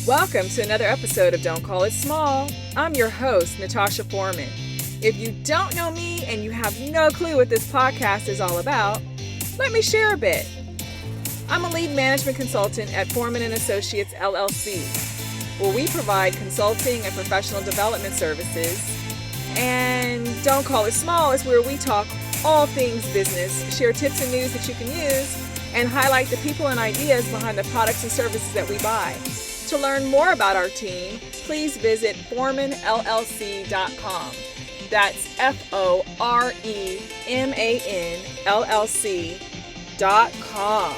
Welcome to another episode of Don't Call It Small. I'm your host, Natasha Foreman. If you don't know me and you have no clue what this podcast is all about, let me share a bit. I'm a lead management consultant at Foreman & Associates, LLC, where we provide consulting and professional development services. And Don't Call It Small is where we talk all things business, share tips and news that you can use, and highlight the people and ideas behind the products and services that we buy. To learn more about our team, please visit foremanllc.com. That's FOREMANLLC.com.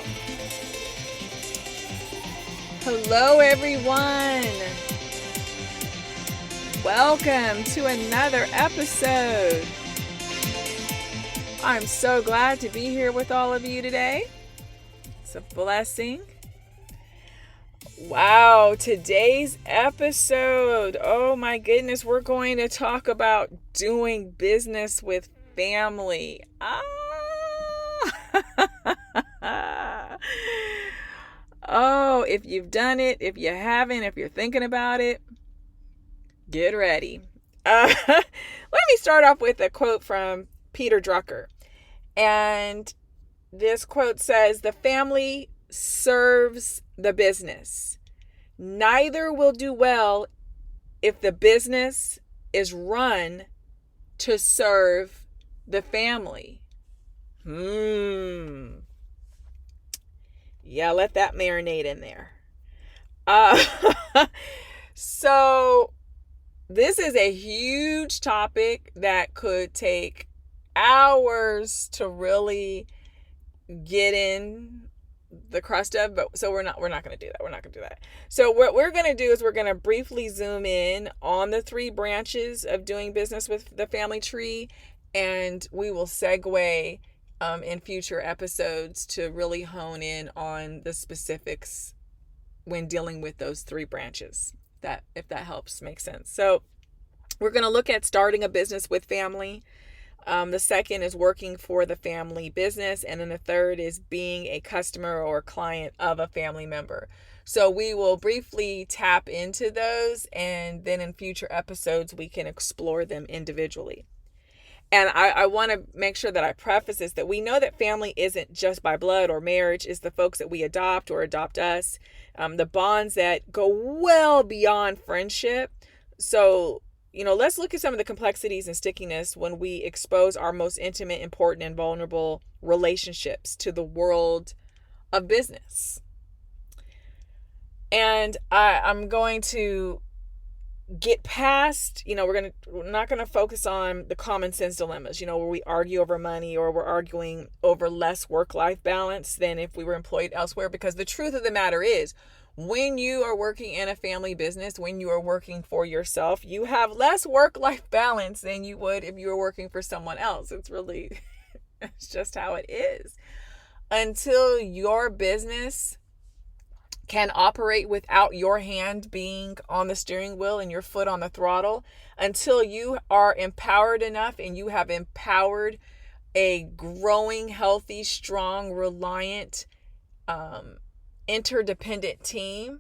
Hello, everyone. Welcome to another episode. I'm so glad to be here with all of you today. It's a blessing. Wow, today's episode, oh my goodness, we're going to talk about doing business with family. Oh, if you've done it, if you haven't, if you're thinking about it, get ready. Let me start off with a quote from Peter Drucker. And this quote says, "The family serves the business. Neither will do well if the business is run to serve the family." Yeah, let that marinate in there. So this is a huge topic that could take hours to really get in the crust of, but so we're not going to do that. We're not going to do that. So what we're going to do is we're going to briefly zoom in on the three branches of doing business with the family tree, and we will segue in future episodes to really hone in on the specifics when dealing with those three branches. That, if that helps make sense. So we're going to look at starting a business with family. The second is working for the family business. And then the third is being a customer or client of a family member. So we will briefly tap into those, and then in future episodes, we can explore them individually. And I want to make sure that I preface this, that we know that family isn't just by blood or marriage. It's the folks that we adopt or adopt us, the bonds that go well beyond friendship. So let's look at some of the complexities and stickiness when we expose our most intimate, important, and vulnerable relationships to the world of business. And I'm going to get past, we're not going to focus on the common sense dilemmas, where we argue over money or we're arguing over less work-life balance than if we were employed elsewhere. Because the truth of the matter is, when you are working in a family business, when you are working for yourself, you have less work-life balance than you would if you were working for someone else. It's just how it is. Until your business can operate without your hand being on the steering wheel and your foot on the throttle, until you are empowered enough and you have empowered a growing, healthy, strong, reliant, interdependent team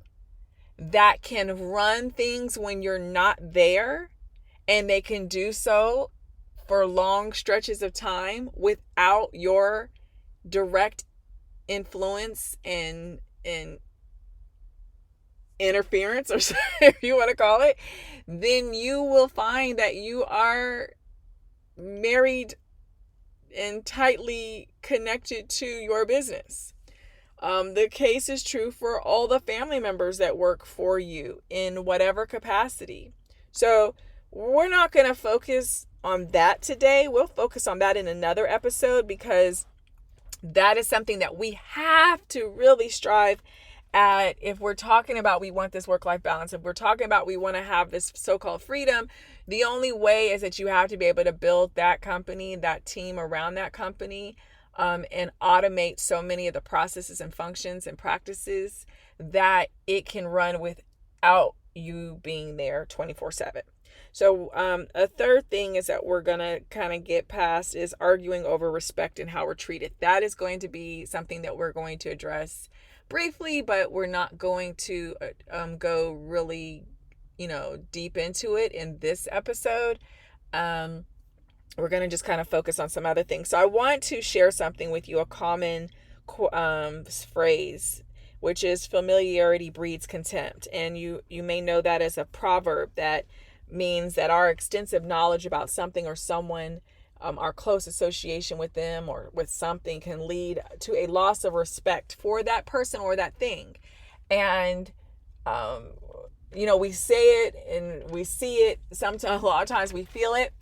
that can run things when you're not there, and they can do so for long stretches of time without your direct influence and interference, or if you want to call it, then you will find that you are married and tightly connected to your business. The case is true for all the family members that work for you in whatever capacity. So we're not going to focus on that today. We'll focus on that in another episode, because that is something that we have to really strive at. If we're talking about we want this work-life balance, if we're talking about we want to have this so-called freedom, the only way is that you have to be able to build that company, that team around that company, and automate so many of the processes and functions and practices that it can run without you being there 24/7. So a third thing is that we're going to kind of get past is arguing over respect and how we're treated. That is going to be something that we're going to address briefly, but we're not going to go really, deep into it in this episode. Um, we're going to just kind of focus on some other things. So I want to share something with you, a common phrase, which is familiarity breeds contempt. And you may know that as a proverb that means that our extensive knowledge about something or someone, our close association with them or with something, can lead to a loss of respect for that person or that thing. And we say it and we see it sometimes. A lot of times we feel it.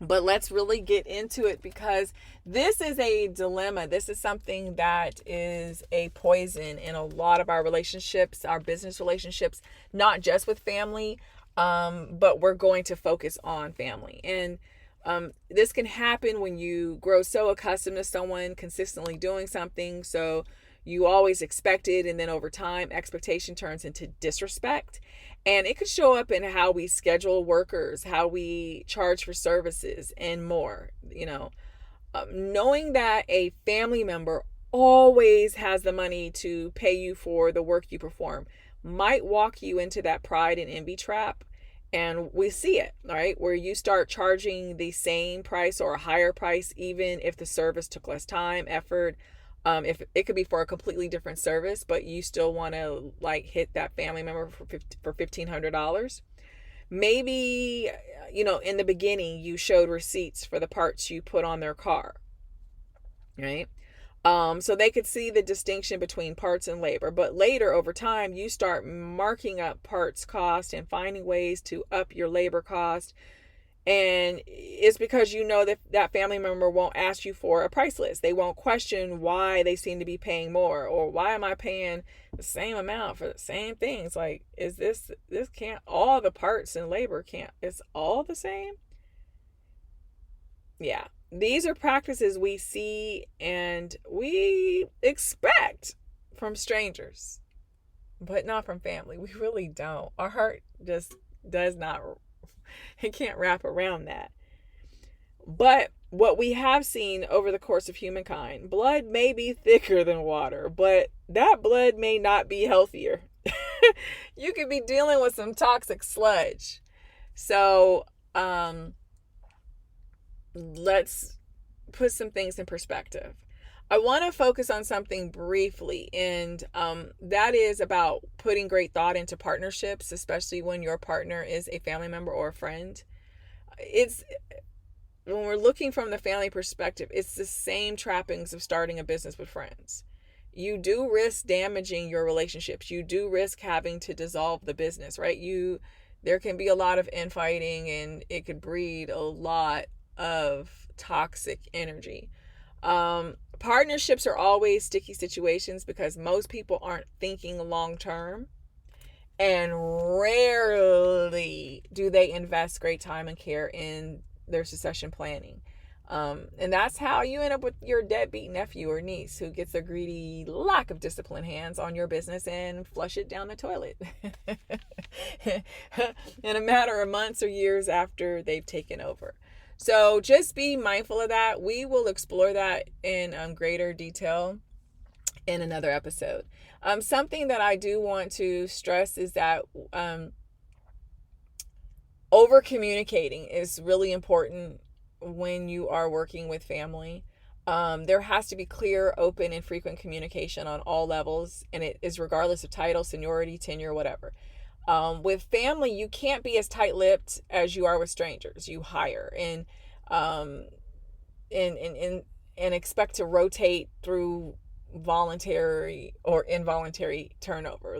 But let's really get into it, because this is a dilemma. This is something that is a poison in a lot of our relationships, our business relationships, not just with family, but we're going to focus on family. And this can happen when you grow so accustomed to someone consistently doing something, so you always expect it, and then over time, expectation turns into disrespect. And it could show up in how we schedule workers, how we charge for services, and more. Knowing that a family member always has the money to pay you for the work you perform might walk you into that pride and envy trap. And we see it, right? Where you start charging the same price or a higher price, even if the service took less time, effort. If it could be for a completely different service, but you still want to hit that family member for $1,500. Maybe, in the beginning you showed receipts for the parts you put on their car, right? So they could see the distinction between parts and labor. But later, over time, you start marking up parts cost and finding ways to up your labor cost. And it's because that family member won't ask you for a price list. They won't question why they seem to be paying more, or why am I paying the same amount for the same things? Is this can't, all the parts and labor can't, it's all the same? Yeah. These are practices we see and we expect from strangers, but not from family. We really don't. Our heart just does not, it can't wrap around that. But what we have seen over the course of humankind, blood may be thicker than water, but that blood may not be healthier. You could be dealing with some toxic sludge. So, let's put some things in perspective. I want to focus on something briefly, and that is about putting great thought into partnerships, especially when your partner is a family member or a friend. It's when we're looking from the family perspective, it's the same trappings of starting a business with friends. You do risk damaging your relationships. You do risk having to dissolve the business, right? There can be a lot of infighting, and it could breed a lot of toxic energy. Partnerships are always sticky situations because most people aren't thinking long term, and rarely do they invest great time and care in their succession planning. And that's how you end up with your deadbeat nephew or niece who gets their greedy, lack of discipline hands on your business and flush it down the toilet in a matter of months or years after they've taken over. So just be mindful of that. We will explore that in greater detail in another episode. Something that I do want to stress is that over communicating is really important when you are working with family. There has to be clear, open, and frequent communication on all levels, and it is regardless of title, seniority, tenure, whatever. With family, you can't be as tight-lipped as you are with strangers. You hire and expect to rotate through voluntary or involuntary turnover.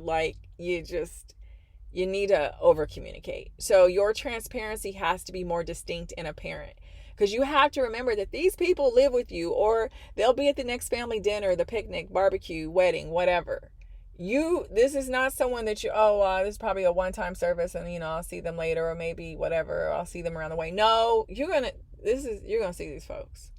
You need to over communicate. So your transparency has to be more distinct and apparent, because you have to remember that these people live with you, or they'll be at the next family dinner, the picnic, barbecue, wedding, whatever. This is not someone that this is probably a one-time service and I'll see them later, or maybe whatever, or I'll see them around the way. No, you're gonna see these folks.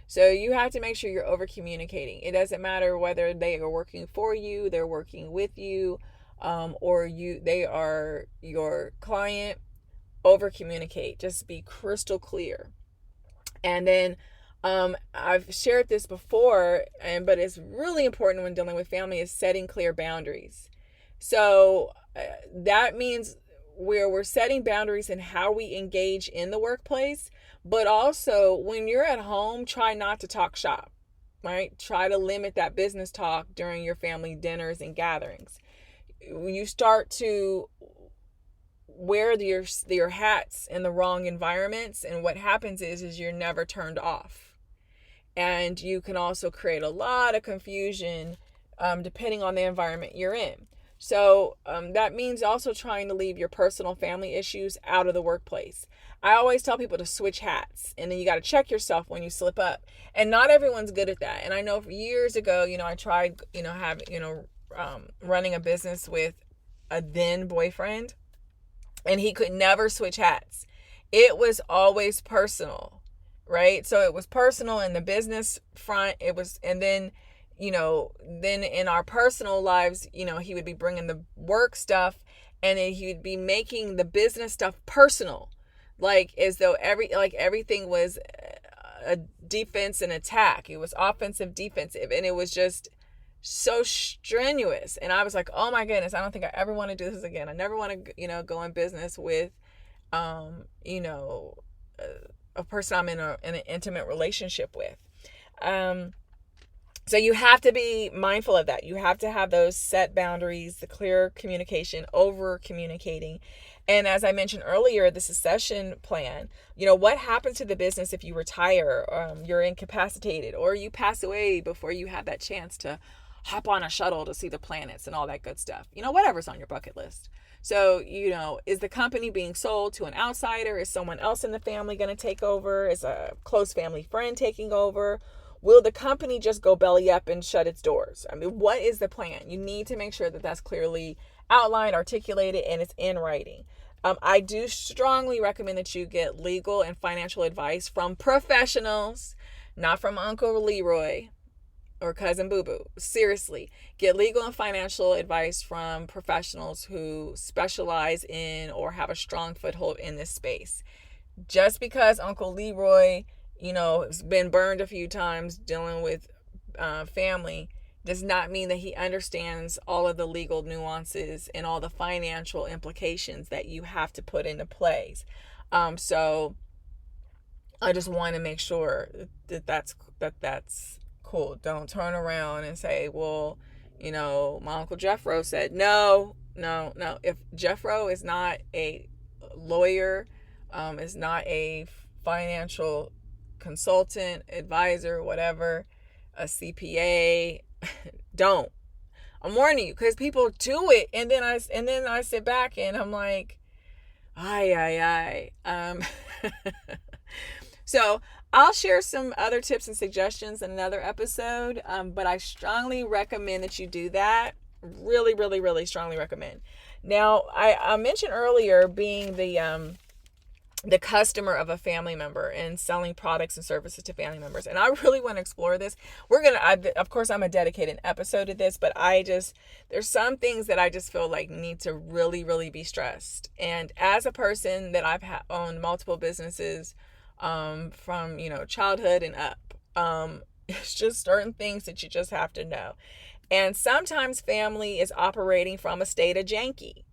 So you have to make sure you're over communicating. It doesn't matter whether they are working for you, they're working with you, or they are your client. Over communicate. Just be crystal clear. And then I've shared this before, but it's really important when dealing with family, is setting clear boundaries. So that means we're setting boundaries in how we engage in the workplace, but also when you're at home, try not to talk shop, right? Try to limit that business talk during your family dinners and gatherings. You start to wear your hats in the wrong environments, and what happens is you're never turned off. And you can also create a lot of confusion depending on the environment you're in. So that means also trying to leave your personal family issues out of the workplace. I always tell people to switch hats, and then you got to check yourself when you slip up. And not everyone's good at that. And I know years ago, I tried, running a business with a then boyfriend, and he could never switch hats. It was always personal, right? So it was personal in the business front. It was, and then, then in our personal lives, he would be bringing the work stuff, and then he would be making the business stuff personal, like as though everything was a defense and attack. It was offensive, defensive, and it was just so strenuous. And I was like, oh my goodness, I don't think I ever want to do this again. I never want to, go in business with, a person I'm in an intimate relationship with. So you have to be mindful of that. You have to have those set boundaries, the clear communication, over communicating. And as I mentioned earlier, the succession plan, what happens to the business if you retire, you're incapacitated, or you pass away before you have that chance to hop on a shuttle to see the planets and all that good stuff, whatever's on your bucket list. So, is the company being sold to an outsider? Is someone else in the family going to take over? Is a close family friend taking over? Will the company just go belly up and shut its doors? I mean, what is the plan? You need to make sure that that's clearly outlined, articulated, and it's in writing. I do strongly recommend that you get legal and financial advice from professionals, not from Uncle Leroy or Cousin Boo Boo. Seriously, get legal and financial advice from professionals who specialize in or have a strong foothold in this space. Just because Uncle Leroy, has been burned a few times dealing with family, does not mean that he understands all of the legal nuances and all the financial implications that you have to put into place. So I just want to make sure that that's cool. Don't turn around and say, well, my Uncle Jeffro said, no. If Jeffro is not a lawyer, is not a financial consultant, advisor, whatever, a CPA, don't. I'm warning you, because people do it, and then I sit back and I'm like, aye. So I'll share some other tips and suggestions in another episode, but I strongly recommend that you do that. Really, really, really strongly recommend. Now, I mentioned earlier being the customer of a family member and selling products and services to family members. And I really want to explore this. Of course, I'm a dedicated episode to this, but there's some things that I just feel like need to really, really be stressed. And as a person that I've owned multiple businesses, from, childhood and up, it's just certain things that you just have to know. And sometimes family is operating from a state of janky.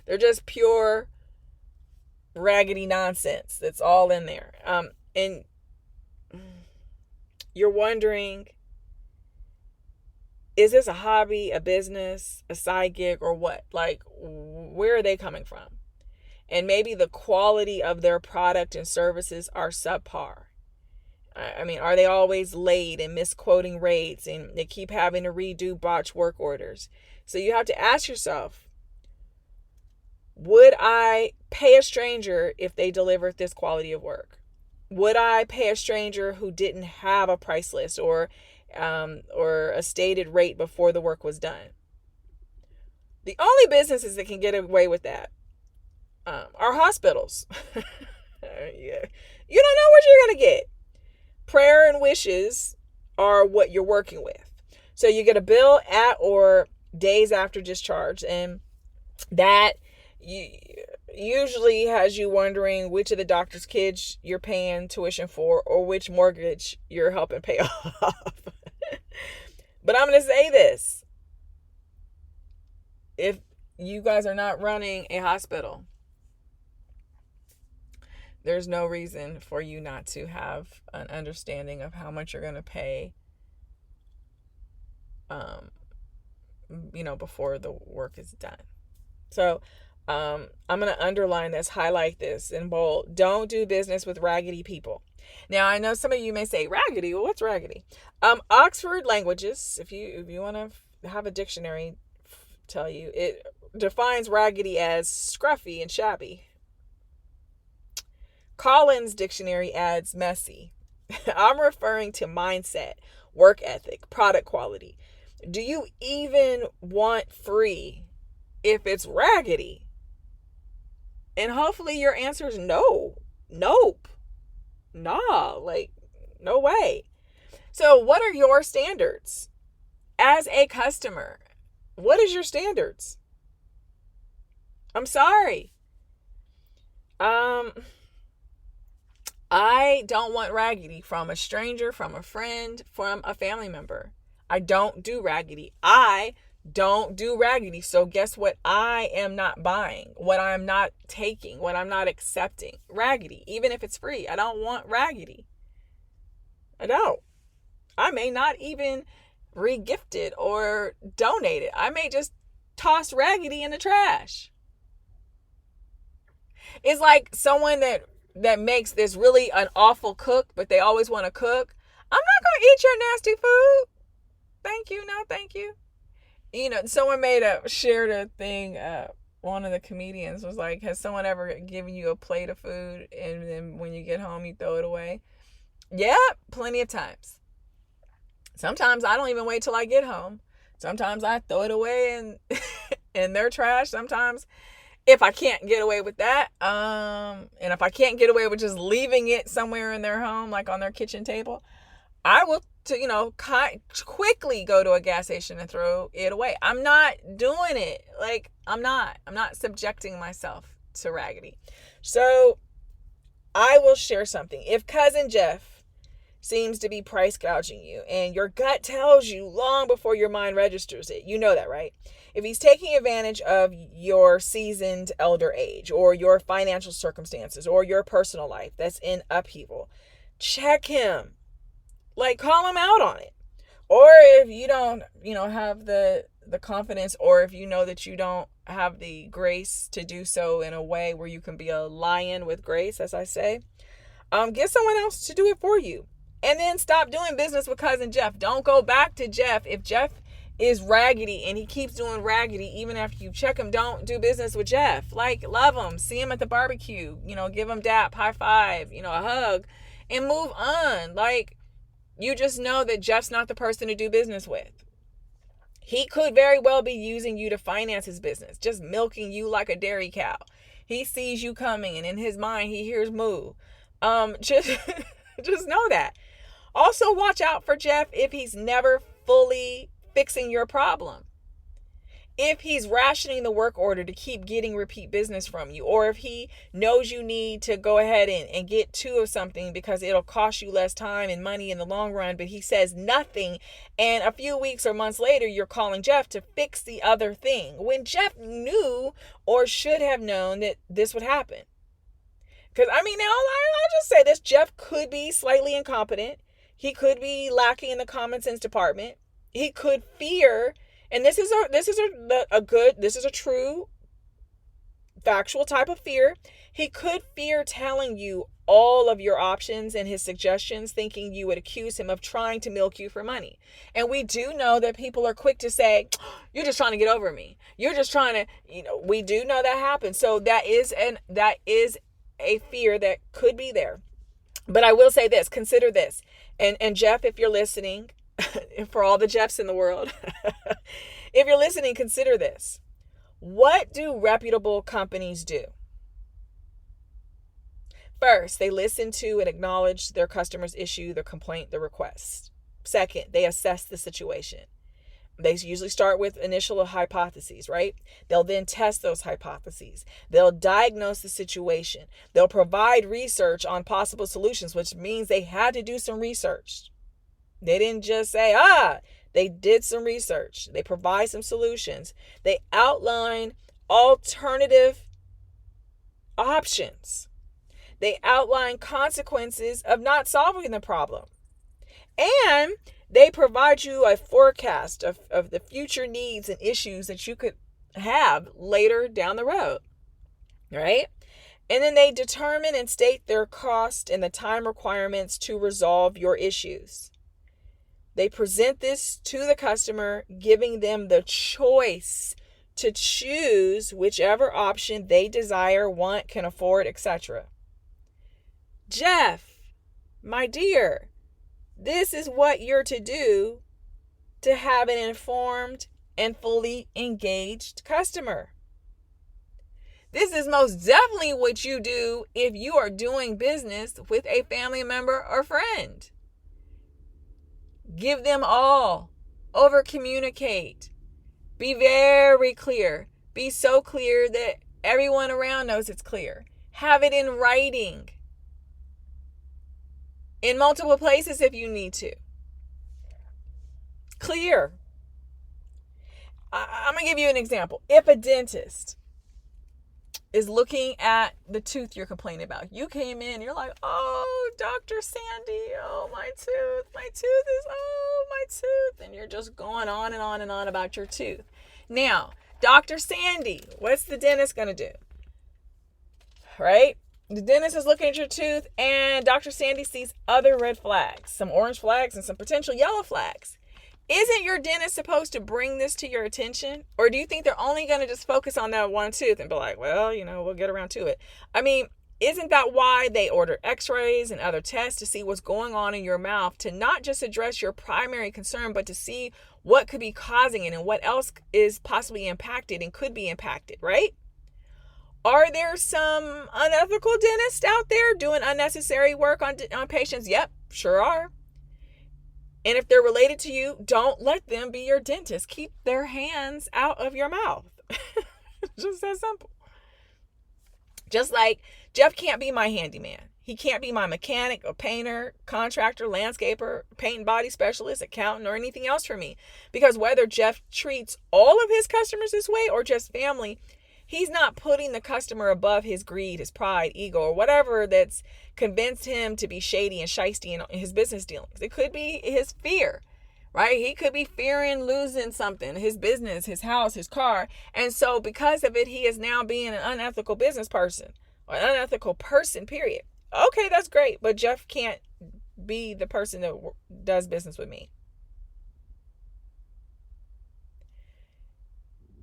They're just pure raggedy nonsense that's all in there. And you're wondering, is this a hobby, a business, a side gig, or what? Like, where are they coming from? And maybe the quality of their product and services are subpar. I mean, are they always late and misquoting rates, and they keep having to redo botched work orders? So you have to ask yourself, would I pay a stranger if they delivered this quality of work? Would I pay a stranger who didn't have a price list or a stated rate before the work was done? The only businesses that can get away with that are hospitals. Yeah. You don't know what you're going to get. Prayer and wishes are what you're working with. So you get a bill at or days after discharge, and that usually has you wondering which of the doctor's kids you're paying tuition for or which mortgage you're helping pay off. But I'm going to say this. If you guys are not running a hospital, there's no reason for you not to have an understanding of how much you're going to pay, before the work is done. So I'm going to underline this, highlight this in bold. Don't do business with raggedy people. Now, I know some of you may say, raggedy? Well, what's raggedy? Oxford Languages, if you want to have a dictionary tell you, it defines raggedy as scruffy and shabby. Collins Dictionary adds messy. I'm referring to mindset, work ethic, product quality. Do you even want free if it's raggedy? And hopefully your answer is no. Nope. Nah, no way. So what are your standards? As a customer, what is your standards? I'm sorry. I don't want raggedy from a stranger, from a friend, from a family member. I don't do raggedy. I don't do raggedy. So guess what? I am not buying, what I'm not taking, what I'm not accepting. Raggedy, even if it's free. I don't want raggedy. I don't. I may not even re-gift it or donate it. I may just toss raggedy in the trash. It's like someone that makes this really an awful cook, but they always want to cook. I'm not going to eat your nasty food. Thank you. No, thank you. Someone shared a thing. One of the comedians was like, has someone ever given you a plate of food and then when you get home, you throw it away? Yeah, plenty of times. Sometimes I don't even wait till I get home. Sometimes I throw it away in their trash. Sometimes if I can't get away with that, and if I can't get away with just leaving it somewhere in their home, like on their kitchen table, I will quickly go to a gas station and throw it away. I'm not doing it. I'm not subjecting myself to raggedy. So I will share something. If Cousin Jeff seems to be price gouging you and your gut tells you long before your mind registers it, you know that, right? If he's taking advantage of your seasoned elder age or your financial circumstances or your personal life that's in upheaval, check him. Call him out on it. Or if you don't, have the confidence, or if you know that you don't have the grace to do so in a way where you can be a lion with grace, as I say, get someone else to do it for you. And then stop doing business with Cousin Jeff. Don't go back to Jeff. If Jeff is raggedy and he keeps doing raggedy even after you check him, don't do business with Jeff. Love him. See him at the barbecue. Give him dap, high five, a hug, and move on. You just know that Jeff's not the person to do business with. He could very well be using you to finance his business, just milking you like a dairy cow. He sees you coming and in his mind he hears moo. Just know that. Also, watch out for Jeff if he's never fully fixing your problem. If he's rationing the work order to keep getting repeat business from you, or if he knows you need to go ahead and get two of something because it'll cost you less time and money in the long run, but he says nothing, and a few weeks or months later, you're calling Jeff to fix the other thing, when Jeff knew or should have known that this would happen. Because, now, I'll just say this, Jeff could be slightly incompetent. He could be lacking in the common sense department. He could fear, and this is a true factual type of fear. He could fear telling you all of your options and his suggestions, thinking you would accuse him of trying to milk you for money. And we do know that people are quick to say, you're just trying to get over me. You're just trying to, we do know that happens. So that is a fear that could be there. But I will say this, consider this. And Jeff, if you're listening, for all the Jeffs in the world, if you're listening, consider this. What do reputable companies do? First, they listen to and acknowledge their customers' issue, their complaint, their request. Second, they assess the situation. They usually start with initial hypotheses, right? They'll then test those hypotheses. They'll diagnose the situation. They'll provide research on possible solutions, which means they had to do some research. They didn't just say, they did some research. They provide some solutions. They outline alternative options. They outline consequences of not solving the problem. And they provide you a forecast of the future needs and issues that you could have later down the road, right? And then they determine and state their cost and the time requirements to resolve your issues. They present this to the customer, giving them the choice to choose whichever option they desire, want, can afford, etc. Jeff, my dear, this is what you're to do to have an informed and fully engaged customer. This is most definitely what you do if you are doing business with a family member or friend. Give them all. Over communicate. Be very clear. Be so clear that everyone around knows it's clear. Have it in writing. In multiple places if you need to. Clear. I'm going to give you an example. If a dentist is looking at the tooth you're complaining about, you came in, you're like, oh, Dr. Sandy, oh, my tooth is, oh, my tooth. And you're just going on and on and on about your tooth. Now, Dr. Sandy, what's the dentist going to do? Right? The dentist is looking at your tooth and Dr. Sandy sees other red flags, some orange flags and some potential yellow flags. Isn't your dentist supposed to bring this to your attention? Or do you think they're only going to just focus on that one tooth and be like, well, we'll get around to it? I mean, isn't that why they order x-rays and other tests to see what's going on in your mouth, to not just address your primary concern, but to see what could be causing it and what else is possibly impacted and could be impacted, right? Are there some unethical dentists out there doing unnecessary work on patients? Yep, sure are. And if they're related to you, don't let them be your dentist. Keep their hands out of your mouth. Just that simple. Just like Jeff can't be my handyman. He can't be my mechanic or painter, contractor, landscaper, paint and body specialist, accountant, or anything else for me. Because whether Jeff treats all of his customers this way or just family, he's not putting the customer above his greed, his pride, ego, or whatever that's convinced him to be shady and shisty in his business dealings. It could be his fear, right? He could be fearing losing something, his business, his house, his car. And so because of it, he is now being an unethical business person or an unethical person, period. Okay, that's great. But Jeff can't be the person that does business with me.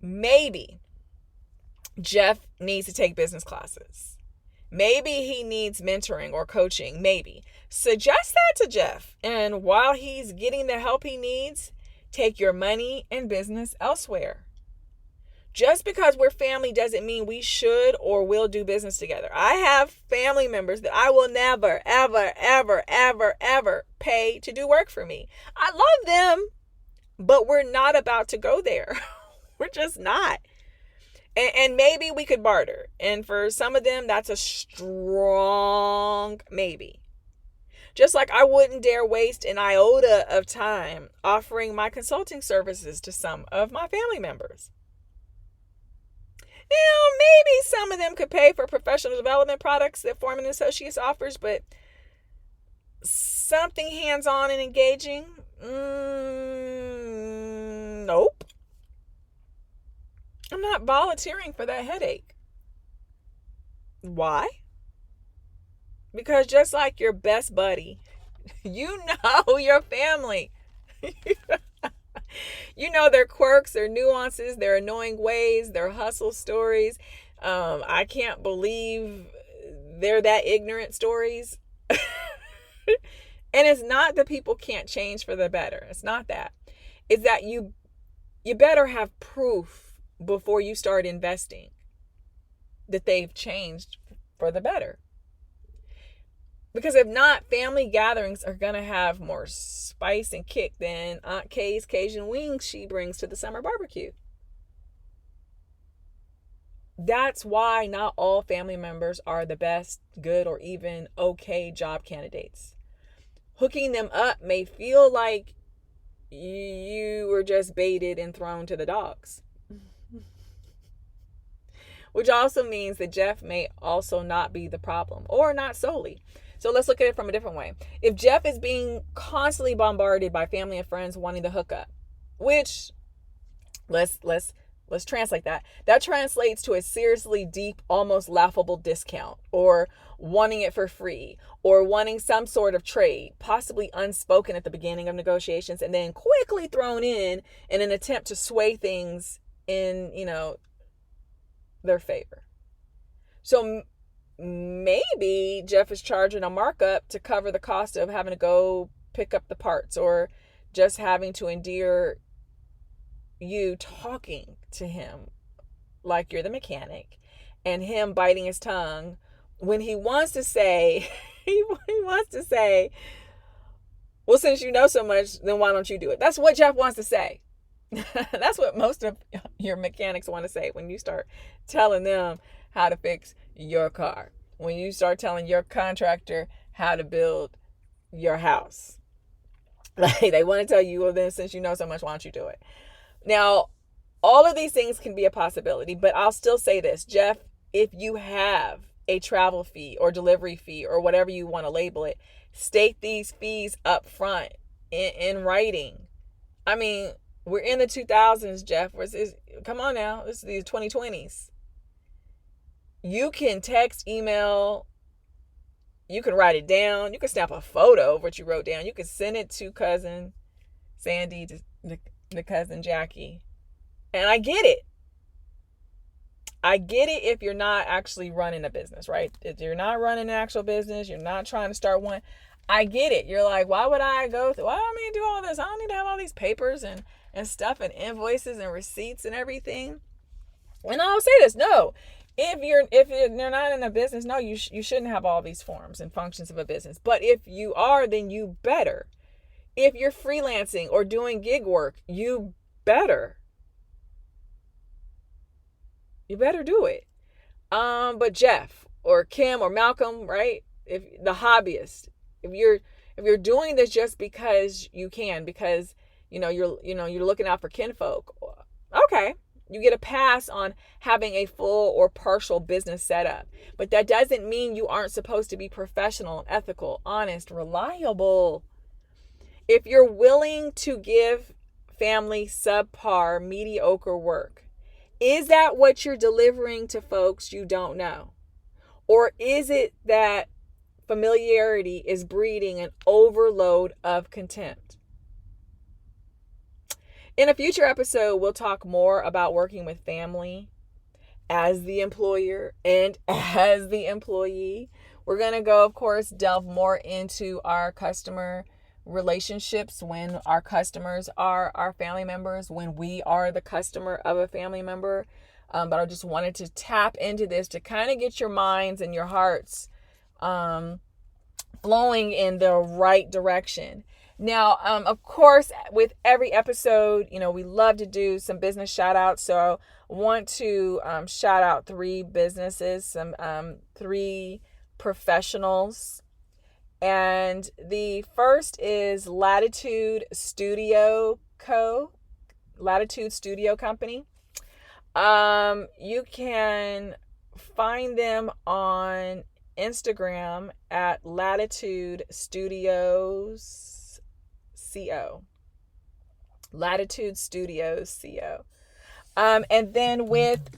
Maybe Jeff needs to take business classes. Maybe he needs mentoring or coaching. Maybe. Suggest that to Jeff. And while he's getting the help he needs, take your money and business elsewhere. Just because we're family doesn't mean we should or will do business together. I have family members that I will never, ever, ever, ever, ever pay to do work for me. I love them, but we're not about to go there. We're just not. And maybe we could barter. And for some of them, that's a strong maybe. Just like I wouldn't dare waste an iota of time offering my consulting services to some of my family members. Now, maybe some of them could pay for professional development products that Foreman Associates offers, but something hands-on and engaging? Nope. I'm not volunteering for that headache. Why? Because just like your best buddy, you know your family. You know their quirks, their nuances, their annoying ways, their hustle stories. I can't believe they're that ignorant stories. And it's not that people can't change for the better. It's not that. It's that you better have proof before you start investing that they've changed for the better. Because if not, family gatherings are going to have more spice and kick than Aunt Kay's Cajun wings she brings to the summer barbecue. That's why not all family members are the best, good, or even okay job candidates. Hooking them up may feel like you were just baited and thrown to the dogs. Which also means that Jeff may also not be the problem, or not solely. So let's look at it from a different way. If Jeff is being constantly bombarded by family and friends wanting to hook up, which let's translate that. That translates to a seriously deep, almost laughable discount, or wanting it for free, or wanting some sort of trade, possibly unspoken at the beginning of negotiations, and then quickly thrown in an attempt to sway things in, their favor. So maybe Jeff is charging a markup to cover the cost of having to go pick up the parts, or just having to endure you talking to him like you're the mechanic, and him biting his tongue when he wants to say, he wants to say, well, since you know so much, then why don't you do it? That's what Jeff wants to say. That's what most of your mechanics want to say when you start telling them how to fix your car. When you start telling your contractor how to build your house. Like, they want to tell you, well, then since you know so much, why don't you do it? Now, all of these things can be a possibility, but I'll still say this, Jeff, if you have a travel fee or delivery fee or whatever you want to label it, state these fees up front in writing. I mean, we're in the 2000s, Jeff. Come on now. This is the 2020s. You can text, email, you can write it down. You can snap a photo of what you wrote down. You can send it to cousin Sandy, to cousin Jackie. And I get it. I get it if you're not actually running a business, right? If you're not running an actual business, you're not trying to start one. I get it. You're like, why would I go through? Why do I need to do all this? I don't need to have all these papers and stuff and invoices and receipts and everything. And I'll say this, no. If you're not in a business, no, you shouldn't have all these forms and functions of a business. But if you are, then you better. If you're freelancing or doing gig work, you better. You better do it. But Jeff or Kim or Malcolm, right? If the hobbyist, if you're doing this just because you can, because you're looking out for kinfolk, okay, you get a pass on having a full or partial business setup. But that doesn't mean you aren't supposed to be professional, ethical, honest, reliable. If you're willing to give family subpar, mediocre work, is that what you're delivering to folks you don't know? Or is it that familiarity is breeding an overload of contempt? In a future episode, we'll talk more about working with family as the employer and as the employee. We're going to go, of course, delve more into our customer relationships when our customers are our family members, when we are the customer of a family member. But I just wanted to tap into this to kind of get your minds and your hearts flowing in the right direction. Now, of course, with every episode, we love to do some business shout outs. So I want to shout out 3 businesses, 3 professionals. And the first is Latitude Studio Company. You can find them on Instagram at Latitude Studios CO. Latitude Studios CO. And then with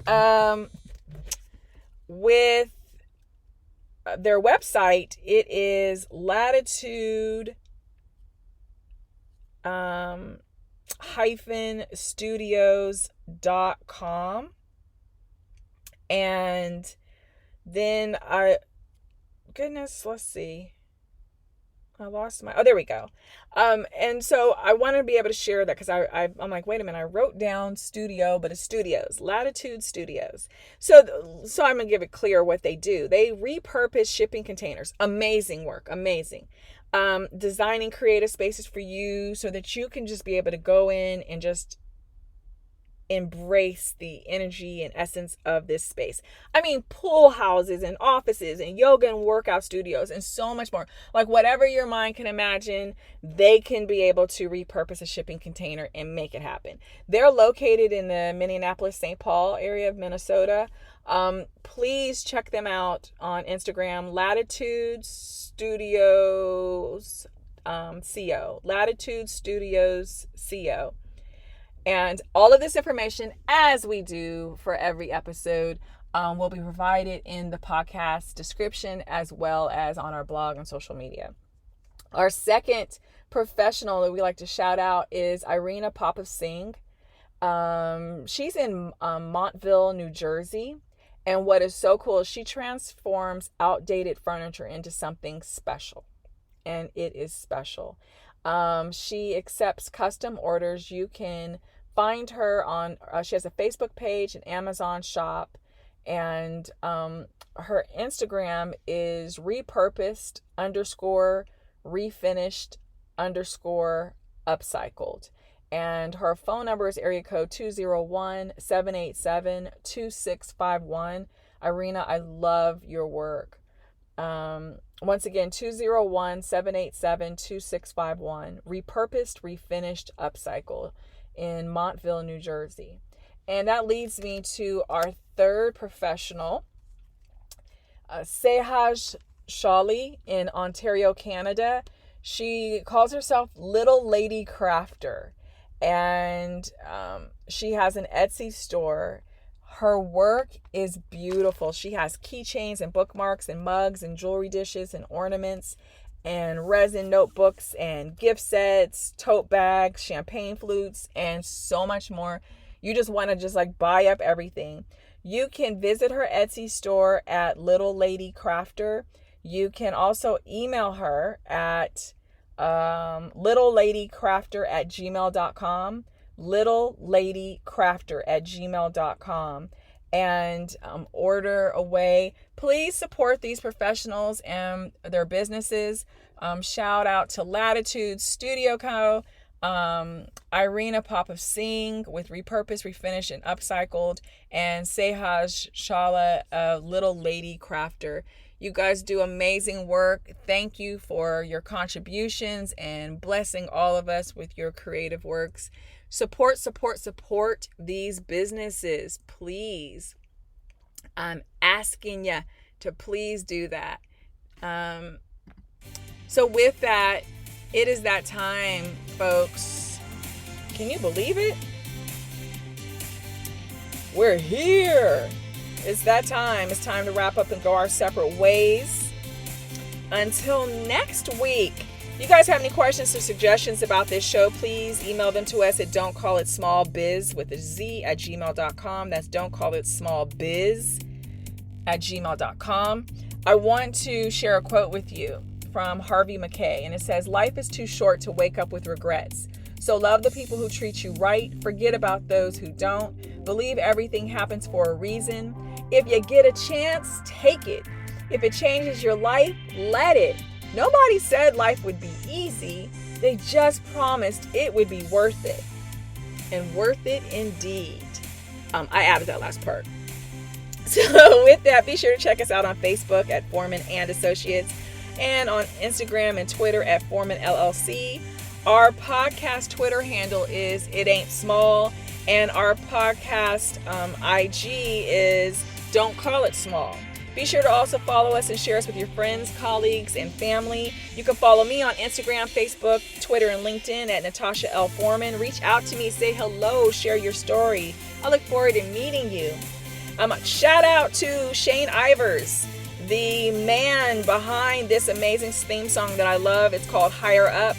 their website, it is latitude studios.com. And then let's see. There we go. And so I want to be able to share that because I'm like, wait a minute, I wrote down studio, but it's studios, Latitude Studios. So I'm gonna give it clear what they do. They repurpose shipping containers. Amazing work, amazing. Designing creative spaces for you so that you can just be able to go in and just embrace the energy and essence of this space. I mean, pool houses and offices and yoga and workout studios and so much more. Like whatever your mind can imagine, they can be able to repurpose a shipping container and make it happen. They're located in the Minneapolis-St. Paul area of Minnesota. Please check them out on Instagram, Latitude Studios CO. Latitude Studios CO. And all of this information, as we do for every episode, will be provided in the podcast description as well as on our blog and social media. Our second professional that we like to shout out is Irina Popov-Singh. She's in Montville, New Jersey. And what is so cool is she transforms outdated furniture into something special. And it is special. She accepts custom orders. You can find her on, she has a Facebook page, an Amazon shop, and her Instagram is repurposed_refinished_upcycled. And her phone number is area code 201-787-2651. Irina, I love your work. Once again, 201-787-2651. Repurposed, refinished, upcycled in Montville, New Jersey. And that leads me to our third professional, Sehaj Shawley in Ontario, Canada. She calls herself Little Lady Crafter, and she has an Etsy store. Her work is beautiful. She has keychains and bookmarks and mugs and jewelry dishes and ornaments and resin notebooks and gift sets, tote bags, champagne flutes, and so much more. You just want to just like buy up everything. You can visit her Etsy store at Little Lady Crafter. You can also email her at littleladycrafter@gmail.com, littleladycrafter@gmail.com, and order away. Please support these professionals and their businesses. Shout out to Latitude Studio Co., Irina Popov-Singh with Repurposed, Refinished, and Upcycled, and Sehaj Shala, Little Lady Crafter. You guys do amazing work. Thank you for your contributions and blessing all of us with your creative works. Support these businesses, please. I'm asking you to please do that. So with that, it is that time, folks. Can you believe it? We're here. It's that time. It's time to wrap up and go our separate ways. Until next week. If you guys have any questions or suggestions about this show, please email them to us at don'tcallitsmallbiz with a Z at gmail.com. That's don'tcallitsmallbiz@gmail.com. I want to share a quote with you from Harvey Mackay, and it says, "Life is too short to wake up with regrets. So love the people who treat you right. Forget about those who don't. Believe everything happens for a reason. If you get a chance, take it. If it changes your life, let it. Nobody said life would be easy. They just promised it would be worth it. And worth it indeed." I added that last part. So with that, be sure to check us out on Facebook at Foreman and Associates, and on Instagram and Twitter at Foreman LLC. Our podcast Twitter handle is It Ain't Small, and our podcast IG is Don't Call It Small. Be sure to also follow us and share us with your friends, colleagues, and family. You can follow me on Instagram, Facebook, Twitter, and LinkedIn at Natasha L. Foreman. Reach out to me, say hello, share your story. I look forward to meeting you. Shout out to Shane Ivers, the man behind this amazing theme song that I love. It's called Higher Up.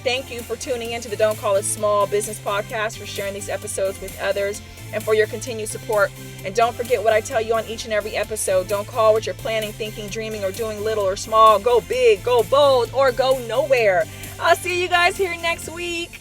Thank you for tuning into the Don't Call It Small Business Podcast, for sharing these episodes with others, and for your continued support. And don't forget what I tell you on each and every episode. Don't call what you're planning, thinking, dreaming, or doing little or small. Go big, go bold, or go nowhere. I'll see you guys here next week.